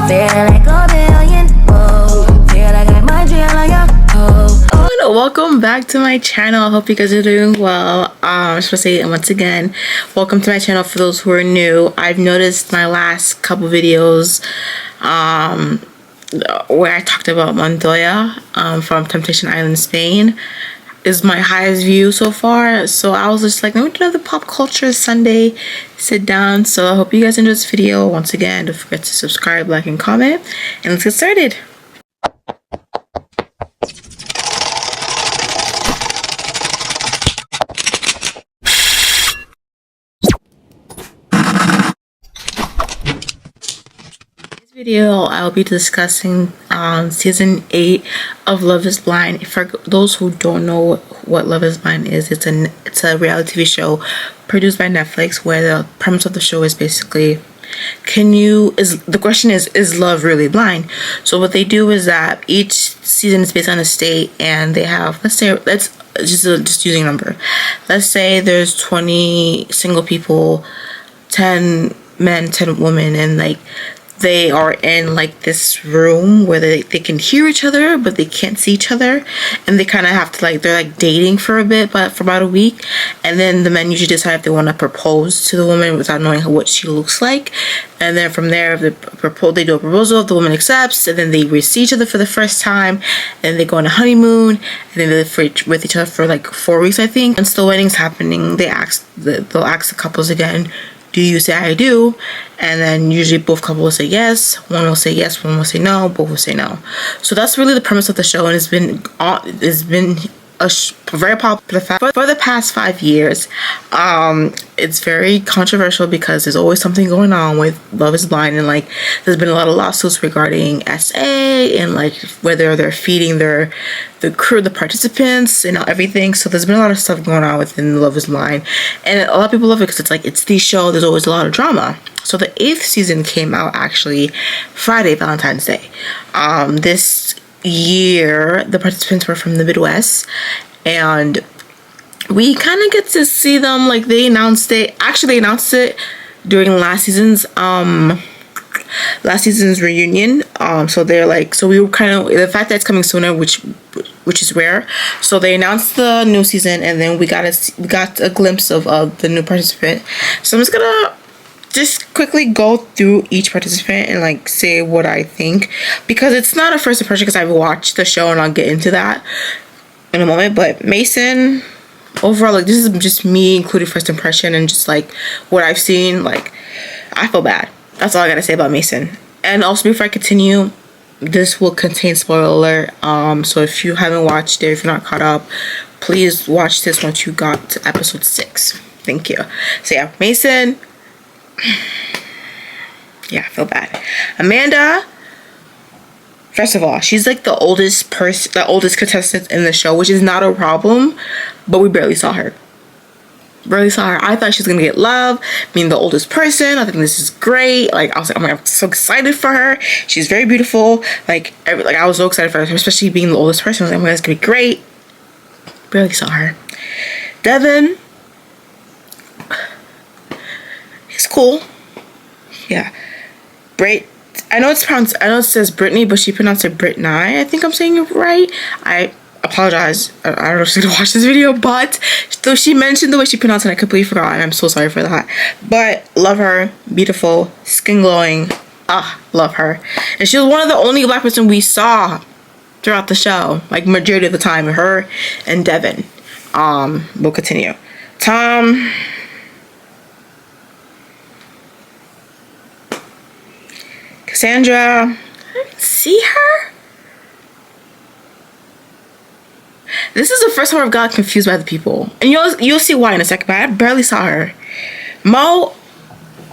Feel like a billion, whoa. Feel like I might jail on ya, oh. Welcome back to my channel. I hope you guys are doing well. I just want to say once again, welcome to my channel for those who are new. I've noticed my last couple videos where I talked about Montoya from Temptation Island, Spain, is my highest view so far. So I was just like, let me do another pop culture Sunday sit down. So I hope you guys enjoyed this video. Once again, don't forget to subscribe, like, and comment, and let's get started. Video I'll be discussing season 8 of Love is Blind. For those who don't know what Love is Blind is, it's a reality TV show produced by Netflix, where the premise of the show is basically, the question is love really blind? So what they do is that each season is based on a state, and they have, let's just using a number, let's say there's 20 single people, 10 men, 10 women, and like they are in like this room where they can hear each other but they can't see each other, and they kind of have to they're dating for a bit, but for about a week, and then the men usually decide if they want to propose to the woman without knowing what she looks like, and then from there they do a proposal, the woman accepts, and then they see each other for the first time, and they go on a honeymoon, and then they live with each other for like 4 weeks, I think. Once the wedding's happening, they'll ask the couples again, do you say I do? And then usually both couples will say yes. One will say yes, one will say no, both will say no. So that's really the premise of the show, and it's been very popular for the past 5 years. It's very controversial because there's always something going on with Love is Blind, and like there's been a lot of lawsuits regarding SA and like whether they're feeding the crew, the participants, and everything. So there's been a lot of stuff going on within Love is Blind, and a lot of people love it because it's the show. There's always a lot of drama. So the 8th season came out actually Friday, Valentine's Day. This year the participants were from the Midwest, and we kind of get to see them. Like they announced it during last season's reunion. So they're like, so we were kind of, the fact that it's coming sooner, which is rare. So they announced the new season, and then we got a glimpse of the new participant. So I'm just gonna quickly go through each participant and like say what I think, because it's not a first impression, because I've watched the show, and I'll get into that in a moment. But Mason, overall, like this is just me including first impression and just like what I've seen. Like I feel bad. That's all I gotta say about Mason. And also, before I continue, this will contain spoiler alert. So if you haven't watched it, if you're not caught up, please watch this once you got to episode 6. Thank you. So yeah, Mason. Yeah, I feel bad. Amanda, first of all, she's like the oldest contestant in the show, which is not a problem, but we barely saw her. I thought she was gonna get love, being the oldest person. I think this is great. Like I was like, oh my God, I'm so excited for her. She's very beautiful. Like I was so excited for her, especially being the oldest person. I was like, oh my God, it's gonna be great. Barely saw her. Devin, he's cool. Yeah. I know it says Brittany, but she pronounced it Brittany. I think I'm saying it right. I apologize. I don't know if she's gonna watch this video, but so she mentioned the way she pronounced it, I completely forgot, and I'm so sorry for that. But love her. Beautiful, skin glowing. Love her. And she was one of the only black person we saw throughout the show, like majority of the time. Her and Devin. We'll continue. Tom, Cassandra, I didn't see her. This is the first time I've got confused by the people, and you'll see why in a second, but I barely saw her. Mo,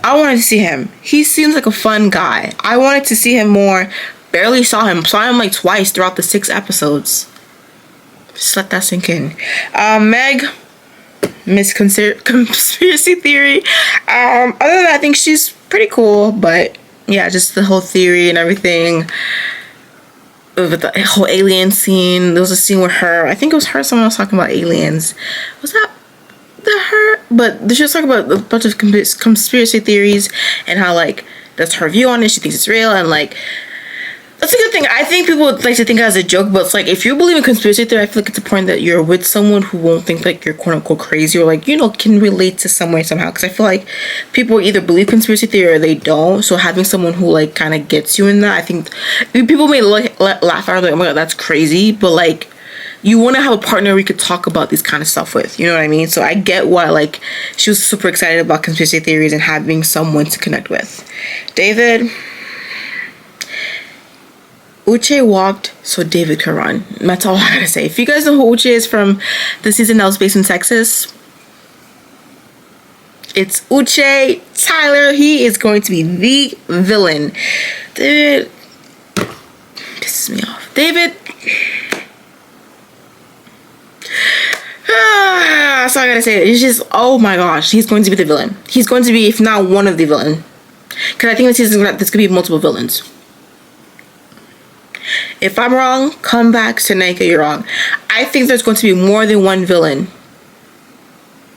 I wanted to see him. He seems like a fun guy. I wanted to see him more. Barely saw him. Saw him like twice throughout the 6 episodes. Just let that sink in. Meg, Miss Conspiracy Theory. Other than that, I think she's pretty cool, but yeah, just the whole theory and everything. With the whole alien scene, there was a scene with her. I think it was her. Someone else talking about aliens. Was that her? But she was talking about a bunch of conspiracy theories and how like that's her view on it. She thinks it's real, and like that's a good thing. I think people would like to think it as a joke, but it's like if you believe in conspiracy theory, I feel like it's important that you're with someone who won't think like you're quote unquote crazy, or like, you know, can relate to some way somehow. Because I feel like people either believe conspiracy theory or they don't. So having someone who like kind of gets you in that, I think people may laugh out like, oh my god, that's crazy, but like you want to have a partner we could talk about these kind of stuff with. You know what I mean? So I get why like she was super excited about conspiracy theories and having someone to connect with. David. Uche walked so David could run. That's all I gotta say. If you guys know who Uche is from the season that was based in Texas, it's Uche Tyler. He is going to be the villain. David pisses me off. David. That's all I gotta say. It's just, oh my gosh, he's going to be the villain. He's going to be, if not one of the villain. Because I think this season there's gonna be multiple villains. If I'm wrong, come back, Tanika, you're wrong. I think there's going to be more than one villain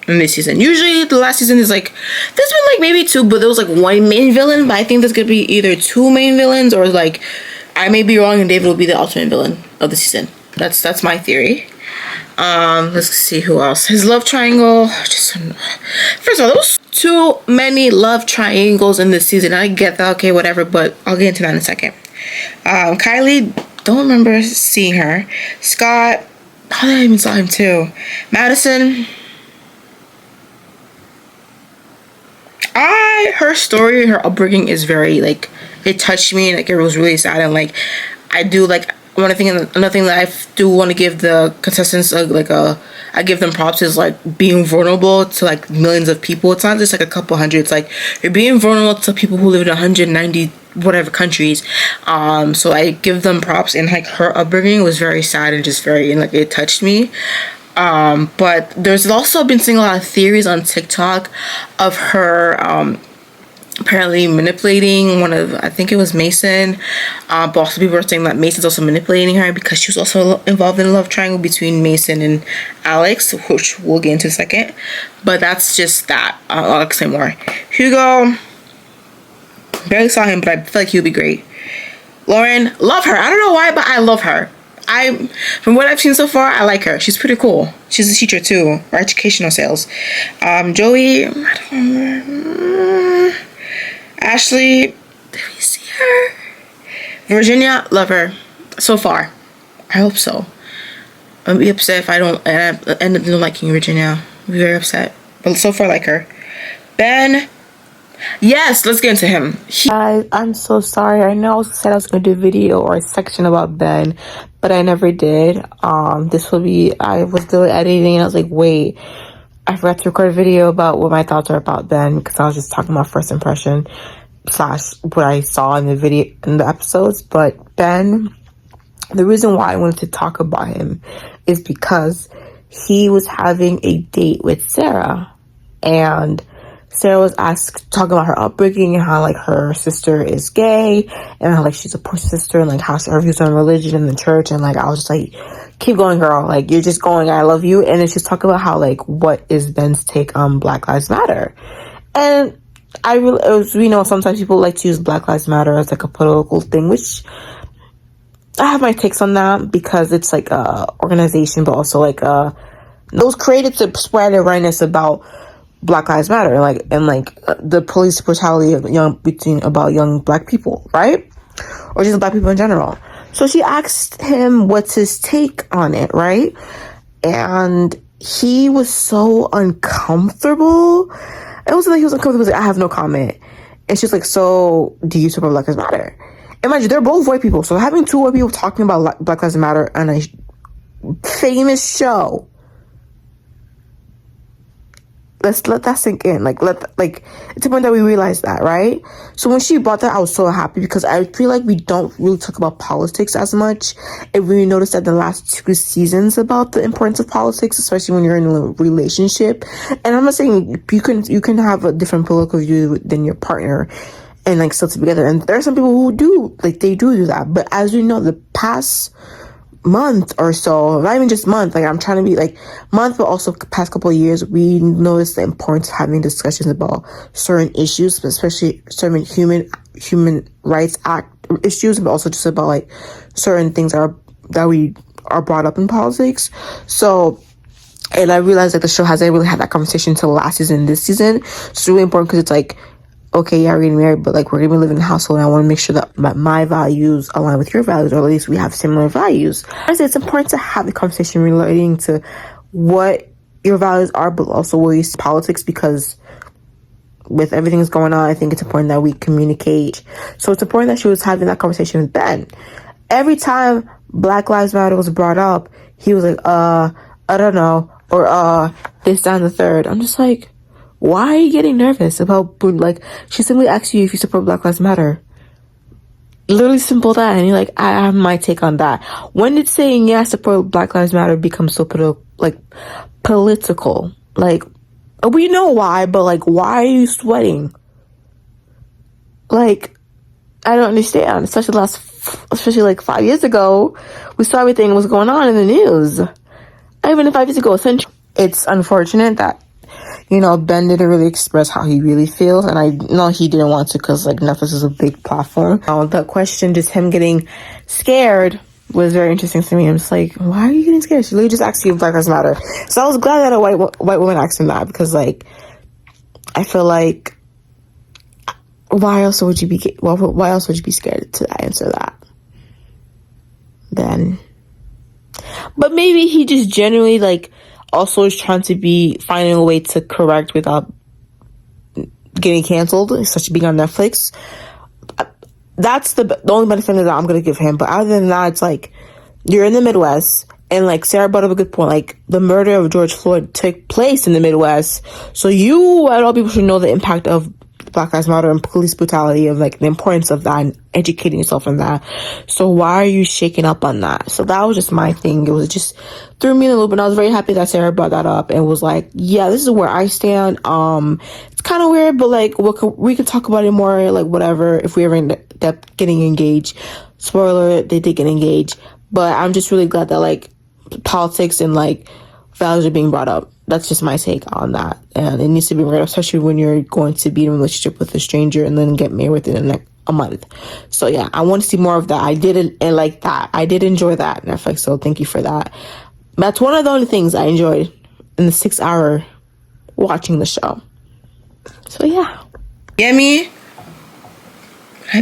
in this season. Usually the last season is like, there's been like maybe two, but there was like one main villain. But I think there's going to be either two main villains, or like, I may be wrong and David will be the ultimate villain of the season. That's my theory. Let's see who else. His love triangle. Just first of all, there was too many love triangles in this season. I get that, okay, whatever, but I'll get into that in a second. Kylie, don't remember seeing her. Scott, I even saw him too. Madison, her story, her upbringing is very like, it touched me, like it was really sad, and like I do like another thing that I do want to give the contestants I give them props is like being vulnerable to like millions of people. It's not just like a couple hundred. It's like you're being vulnerable to people who live in 190 whatever countries. So I give them props, and like her upbringing was very sad and just very, and like it touched me. But there's also been seeing a lot of theories on TikTok of her apparently manipulating one of, I think it was Mason, but also people are saying that Mason's also manipulating her because she was also involved in a love triangle between Mason and Alex, which we'll get into in a second. But that's just that. I'll explain more. Hugo, barely saw him, but I feel like he'll be great. Lauren, love her. I don't know why, but I love her. From what I've seen so far, I like her. She's pretty cool. She's a teacher too, or educational sales. Joey, I don't remember. Ashley, did we see her? Virginia, love her so far. I hope so. I'll be upset if I don't end up not liking Virginia. I'll be very upset. But so far, I like her. Ben, yes, let's get into him. I'm so sorry. I know I said I was going to do a video or a section about Ben, but I never did. This will be, I was still editing and I was like, wait, I forgot to record a video about what my thoughts are about Ben, because I was just talking about first impression / what I saw in the video, in the episodes. But Ben, the reason why I wanted to talk about him is because he was having a date with Sarah, and Sarah was talking about her upbringing and how like her sister is gay and how like she's a poor sister, and like how her views on religion and the church, and like I was just like, keep going, girl, like you're just going, I love you. And then she's talking about how like, what is Ben's take on Black Lives Matter? And we know sometimes people like to use Black Lives Matter as like a political thing, which I have my takes on that, because it's like a organization, but also like those created to spread awareness about Black Lives Matter, the police brutality of young Black people, right? Or just Black people in general. So she asked him what's his take on it, right? And he was so uncomfortable. It wasn't like he was uncomfortable. He was like, I have no comment. And she's like, so do you support Black Lives Matter? And mind you, they're both white people. So having two white people talking about Black Lives Matter on a famous show, let's let that sink in. It's important that we realize that, right? So when she brought that, I was so happy, because I feel like we don't really talk about politics as much. And we noticed that the last 2 seasons about the importance of politics, especially when you're in a relationship. And I'm not saying you can have a different political view than your partner and like still together. And there are some people who do, like they do that. But as we know, the past month or so, not even just month, like I'm trying to be like month, but also past couple of years, we noticed the importance of having discussions about certain issues, especially certain human rights act issues, but also just about like certain things that we are brought up in politics. So, and I realized that the show hasn't really had that conversation until last season and this season. So it's really important because it's like, okay, yeah, we're getting married, but like we're gonna be living in a household, and I want to make sure that my values align with your values, or at least we have similar values. Honestly, it's important to have the conversation relating to what your values are, but also what you see politics, because with everything that's going on, I think it's important that we communicate. So it's important that she was having that conversation with Ben. Every time Black Lives Matter was brought up, he was like, I don't know, or this, that, and the third. I'm just like, why are you getting nervous about, like, she simply asked you if you support Black Lives Matter. Literally simple that, and you're like, I have my take on that. When did saying yes, support Black Lives Matter become so political? Like, we know why, but like, why are you sweating? Like, I don't understand. Especially like 5 years ago, we saw everything was going on in the news. Even 5 years ago, it's unfortunate that, you know, Ben didn't really express how he really feels, and I know he didn't want to because, like, Netflix is a big platform. The question, just him getting scared, was very interesting to me. I'm just like, why are you getting scared? She literally just asked you if Black Lives Matter. So I was glad that a white woman asked him that, because, like, I feel like, why else would you be scared to answer that? Then, but maybe he just genuinely, like, also is trying to be finding a way to correct without getting canceled, such as being on Netflix. That's the only benefit that I'm gonna give him. But other than that, it's like, you're in the Midwest, and like Sarah brought up a good point. Like, the murder of George Floyd took place in the Midwest, so you and all people should know the impact of Black Lives Matter and police brutality, of like the importance of that and educating yourself on that. So why are you shaking up on that? So that was just my thing. It was just threw me in a loop, and I was very happy that Sarah brought that up and was like, yeah, this is where I stand. It's kind of weird, but like we could talk about it more, like whatever, if we ever end up getting engaged. Spoiler, they did get engaged, but I'm just really glad that like politics and like values are being brought up. That's just my take on that. And it needs to be brought up, especially when you're going to be in a relationship with a stranger and then get married within a month. So yeah, I want to see more of that. I did like that. I did enjoy that, Netflix, so thank you for that. That's one of the only things I enjoyed in the 6 hour watching the show. So yeah. Get me? I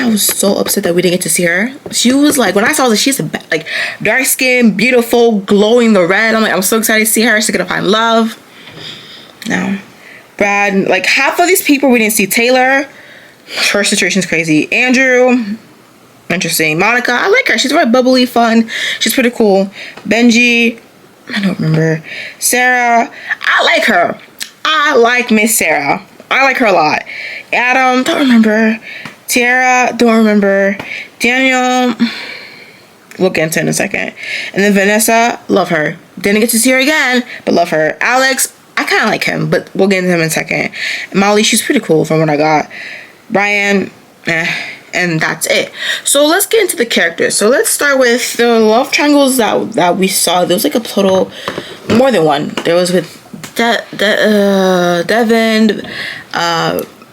was so upset that we didn't get to see her. She was like, when I saw her, she's like dark skin, beautiful, glowing the red. I'm like, I'm so excited to see her. She's gonna find love. No, Brad, like half of these people we didn't see. Taylor, her situation's crazy. Andrew, interesting. Monica, I like her. She's very bubbly, fun. She's pretty cool. Benji, I don't remember. Sarah, I like her. I like Miss Sarah. I like her a lot. Adam, don't remember. Tiara, don't remember. Daniel, we'll get into it in a second. And then Vanessa, love her. Didn't get to see her again, but love her. Alex, I kind of like him, but we'll get into him in a second. And Molly, she's pretty cool from what I got. Brian, and that's it. So let's get into the characters. So let's start with the love triangles that we saw. There was like a total, more than one. There was with Devin,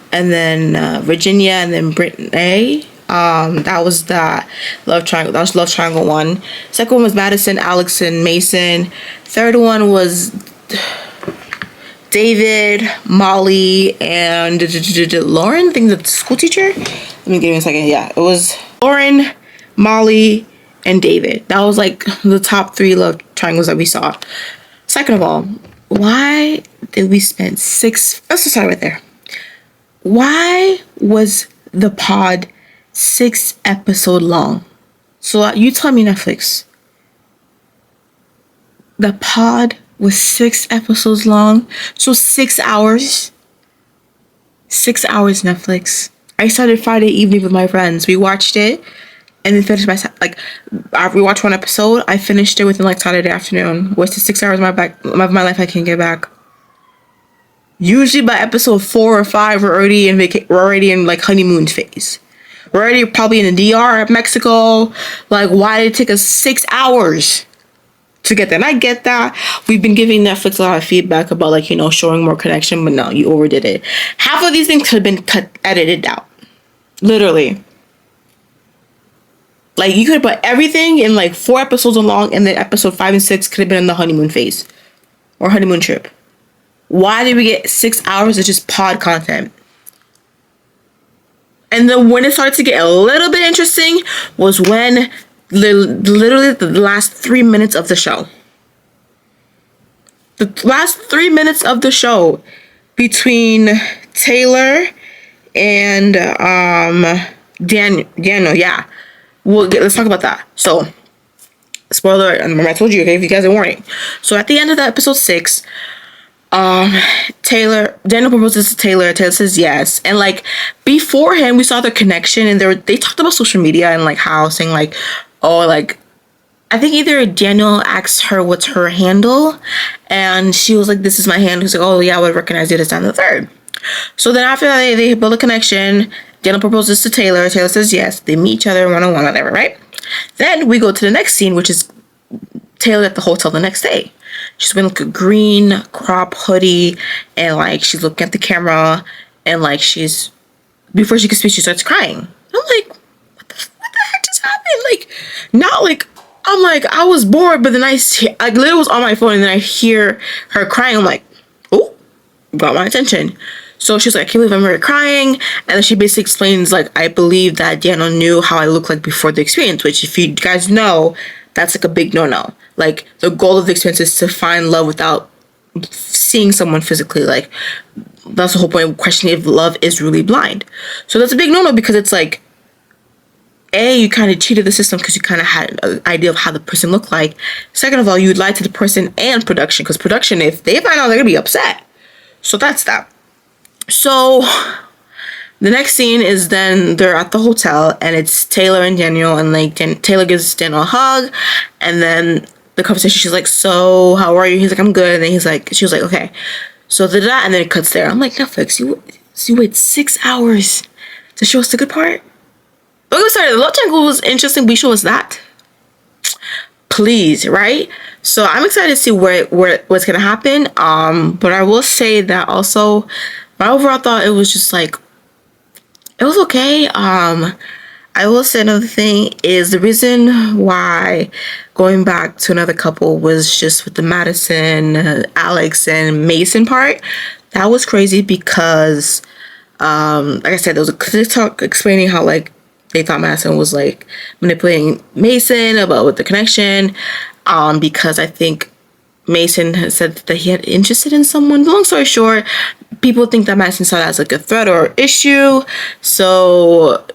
and then Virginia, and then Brittany. That was that love triangle. That was love triangle one. Second one was Madison, Alex, and Mason. Third one was David, Molly, and Lauren. I think the school teacher. Let me give you a second. Yeah, it was Lauren, Molly, and David. That was like the top 3 love triangles that we saw. Second of all, why did we spend let's just start right there. Why was the pod 6 episode long? So you tell me, Netflix. The pod was 6 episodes long. So 6 hours. 6 hours, Netflix. I started Friday evening with my friends. We watched it and then finished we watched one episode. I finished it within like Saturday afternoon. Wasted 6 hours of my life I can't get back. Usually by episode 4 or 5, we're already in like honeymoon phase. We're already probably in the DR at Mexico. Like, why did it take us 6 hours to get there? And I get that. We've been giving Netflix a lot of feedback about showing more connection, but no, you overdid it. Half of these things could have been edited out. Literally. Like, you could put everything in like 4 episodes along, and then episode 5 and 6 could have been in the honeymoon phase or honeymoon trip. Why did we get 6 hours of just pod content? And then when it started to get a little bit interesting was when literally the last 3 minutes of the show. The last 3 minutes of the show between Taylor and Daniel, yeah. Let's talk about that. So, spoiler, remember I told you, okay, if you guys are warning. So at the end of the episode 6, Daniel proposes to Taylor. Taylor says yes, and like beforehand, we saw their connection, and they talked about social media and like how saying like, oh, like I think either Daniel asked her what's her handle, and she was like, this is my handle. He's like, oh yeah, I would recognize it as down the third. So then after that, they build a connection. Daniel proposes to Taylor. Taylor says yes. They meet each other one-on-one, whatever, right? Then we go to the next scene, which is Taylor at the hotel the next day. She's wearing like a green crop hoodie, and like she's looking at the camera, and like before she can speak, she starts crying. I'm like, what the heck just happened? Like, not like, I'm like, I was bored, but then I literally was on my phone, and then I hear her crying. I'm like, oh, got my attention. So she's like, I can't believe I'm really crying. And then she basically explains, like, I believe that Daniel knew how I looked like before the experience, which if you guys know, that's like a big no-no. Like, the goal of the experience is to find love without seeing someone physically. Like, that's the whole point of questioning if love is really blind. So that's a big no-no, because it's like, A, you kind of cheated the system because you kind of had an idea of how the person looked like. Second of all, you lied to the person and production, because production, if they find out, they're going to be upset. So that's that. So the next scene is then they're at the hotel, and it's Taylor and Daniel, and like Taylor gives Daniel a hug, and then the conversation, she's like, so how are you? He's like, I'm good. And then she was like, okay. So that, and then it cuts there. I'm like, Netflix, you wait 6 hours to show us the good part? But I'm sorry, the love triangle was interesting. We show us that, please, right? So I'm excited to see what's gonna happen. But I will say that also, my overall thought, it was just like, it was okay. I will say another thing is the reason why going back to another couple was just with the Madison, Alex, and Mason part. That was crazy because, like I said, there was a TikTok explaining how like they thought Madison was like manipulating Mason about with the connection, because I think Mason had said that he had interested in someone. Long story short, people think that Madison saw that as like a threat or issue. So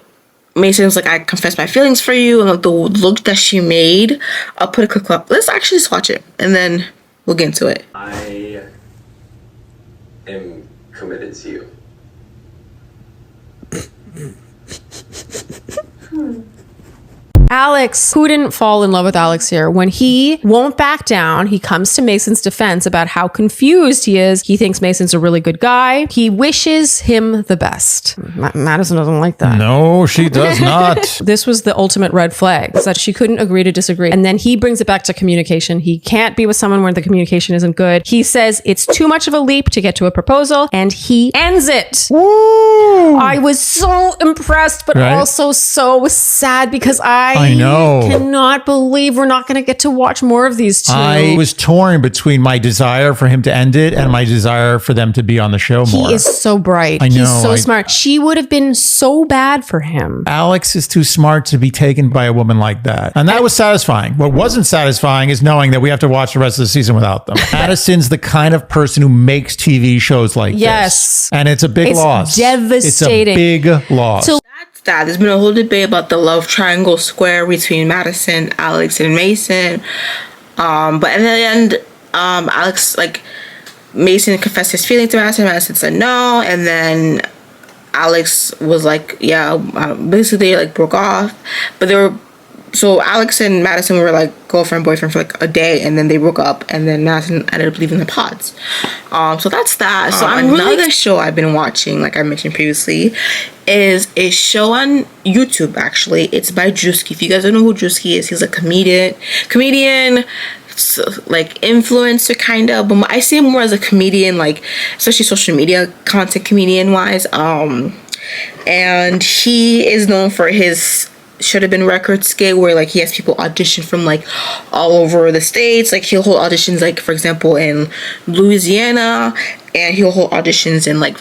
Mason was like, I confess my feelings for you. And like the look that she made, I'll put a quick clip. Let's actually just watch it, and then we'll get into it. I am committed to you. Alex, who didn't fall in love with Alex here? When he won't back down, he comes to Mason's defense about how confused he is. He thinks Mason's a really good guy. He wishes him the best. Madison doesn't like that. No, she does not. This was the ultimate red flag, is that she couldn't agree to disagree. And then he brings it back to communication. He can't be with someone where the communication isn't good. He says it's too much of a leap to get to a proposal, and he ends it. Woo! I was so impressed, but also so sad, because I know. Cannot believe we're not going to get to watch more of these two. I was torn between my desire for him to end it and my desire for them to be on the show more. He is so bright. I know. He's so smart. She would have been so bad for him. Alex is too smart to be taken by a woman like that. And that was satisfying. What wasn't satisfying is knowing that we have to watch the rest of the season without them. Madison's the kind of person who makes TV shows like this. And it's a big loss. Devastating. It's a big loss. So that there's been a whole debate about the love triangle square between Madison, Alex, and Mason, but in the end, Alex, like, Mason confessed his feelings to Madison. Madison said no, and then Alex was like, yeah, basically they like broke off, but they were, so Alex and Madison were like girlfriend, boyfriend for like a day, and then they broke up, and then Madison ended up leaving the pods. So that's that. So another show I've been watching, like I mentioned previously, is a show on YouTube. Actually, it's by Druski. If you guys don't know who Druski is, he's a comedian, like influencer kind of, but I see him more as a comedian, like especially social media content comedian wise. and he is known for his Should Have Been record skit, where like he has people audition from like all over the states. Like he'll hold auditions, like for example in Louisiana, and he'll hold auditions in like,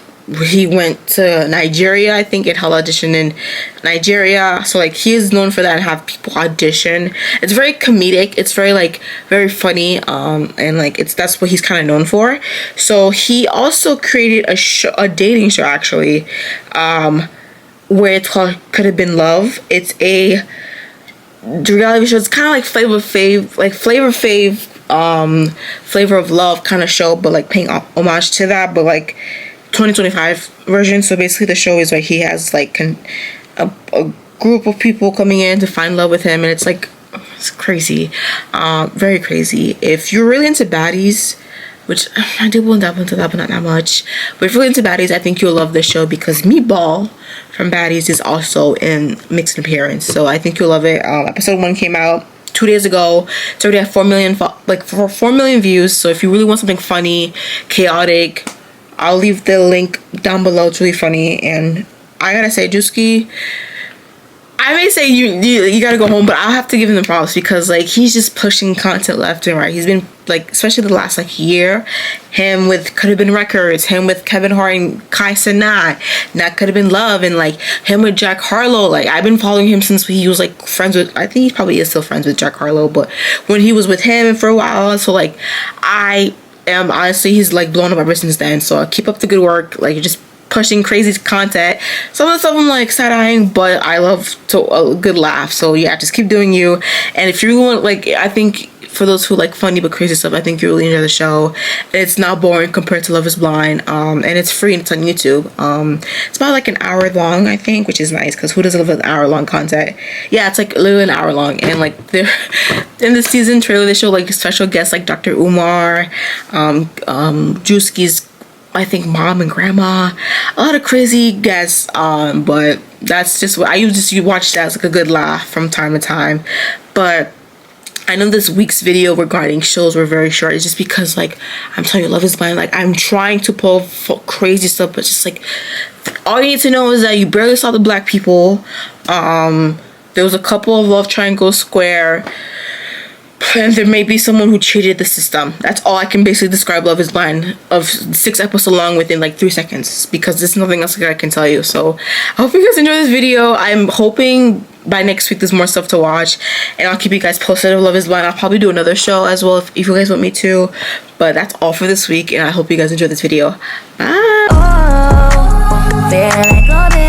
he went to Nigeria, I think, and held audition in Nigeria. So like he is known for that and have people audition. It's very comedic, it's very like very funny, and like that's what he's kind of known for. So he also created a dating show actually, where it's called Coulda Been Love. It's a reality show. It's kind of like Flavor of Love kind of show, but like paying homage to that, but like 2025 version. So basically the show is like he has like a group of people coming in to find love with him, and it's like, it's crazy, very crazy. If you're really into baddies, which I do won't dabble into that, but not that much, but if you're really into baddies, I think you'll love this show, because Meatball from Baddies is also in mixed appearance. So I think you'll love it. Episode 1 came out 2 days ago. It's already at 4 million views. So if you really want something funny, chaotic, I'll leave the link down below. It's really funny. And I gotta say, Druski, I may say you gotta go home, but I'll have to give him the props, because like he's just pushing content left and right. He's been like, especially the last like year, him with Coulda Been Records, him with Kevin Hart and Kai Cenat, not Coulda Been Love, and like him with Jack Harlow. Like I've been following him since he was like friends with, I think he probably is still friends with Jack Harlow, but when he was with him for a while. So like I am honestly, he's like blown up ever since then. So keep up the good work. Like you're just pushing crazy content. Some of the stuff I'm like side-eyeing, but I love a good laugh. So yeah, just keep doing you. And if you want, like, I think for those who like funny but crazy stuff, I think you really enjoy the show. It's not boring compared to Love Is Blind, and it's free and it's on YouTube. It's about like an hour long, I think, which is nice, because who doesn't love an hour long content? Yeah, it's like literally an hour long. And like they're in the season trailer, they show like special guests like Dr. Umar, Druski's, I think, mom and grandma, a lot of crazy guests, but that's just what you watch that as like a good laugh from time to time. But I know this week's video regarding shows were very short. It's just because, like, I'm telling you, Love Is Blind, like, I'm trying to pull crazy stuff, but just like, all you need to know is that you barely saw the black people. There was a couple of love triangles square, and there may be someone who cheated the system. That's all I can basically describe Love Is Blind of 6 episodes long within like 3 seconds, because there's nothing else that I can tell you. So I hope you guys enjoy this video. I'm hoping by next week there's more stuff to watch, and I'll keep you guys posted of Love Is Blind. I'll probably do another show as well if you guys want me to. But that's all for this week, and I hope you guys enjoy this video. Bye. Oh, feel like